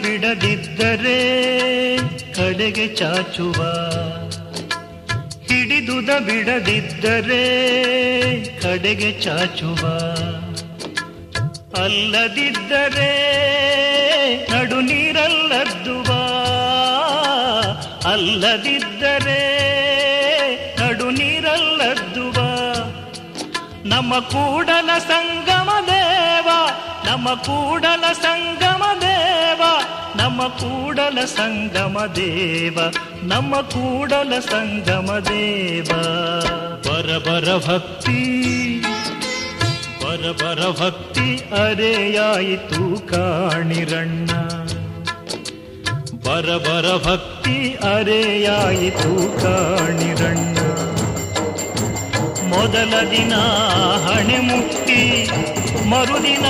ಬಿಡದಿದ್ದರೆ ಕಡೆಗೆ ಚಾಚುವ, ಹಿಡಿದುದ ಬಿಡದಿದ್ದರೆ ಕಡೆಗೆ ಚಾಚುವ, ಅಲ್ಲದಿದ್ದರೆ ನಡು ನೀರಲ್ಲದ್ದುವ, ಅಲ್ಲದಿದ್ದರೆ ನಡು ನೀರಲ್ಲದ್ದುವ. ನಮ್ಮ ಕೂಡಲ ಸಂಗಮ ದೇವ, ನಮ್ಮ ಕೂಡಲ ಸಂಗಮ ದೇವ, ನಮ್ಮ ಕೂಡಲ ಸಂಗಮ ದೇವ, ನಮ್ಮ ಕೂಡಲ ಸಂಗಮ ದೇವ. ಬರಬರ ಭಕ್ತಿ, ಬರಬರ ಭಕ್ತಿ ಅರೆಯಾಯಿತು ಕಾಣಿರಣ್ಣ, ಬರಬರ ಭಕ್ತಿ ಅರೆಯಾಯಿತು ಕಾಣಿರಣ್ಣ. ಮೊದಲ ದಿನ ಹಣೆ ಮುಟ್ಟಿ ಮರುದಿನ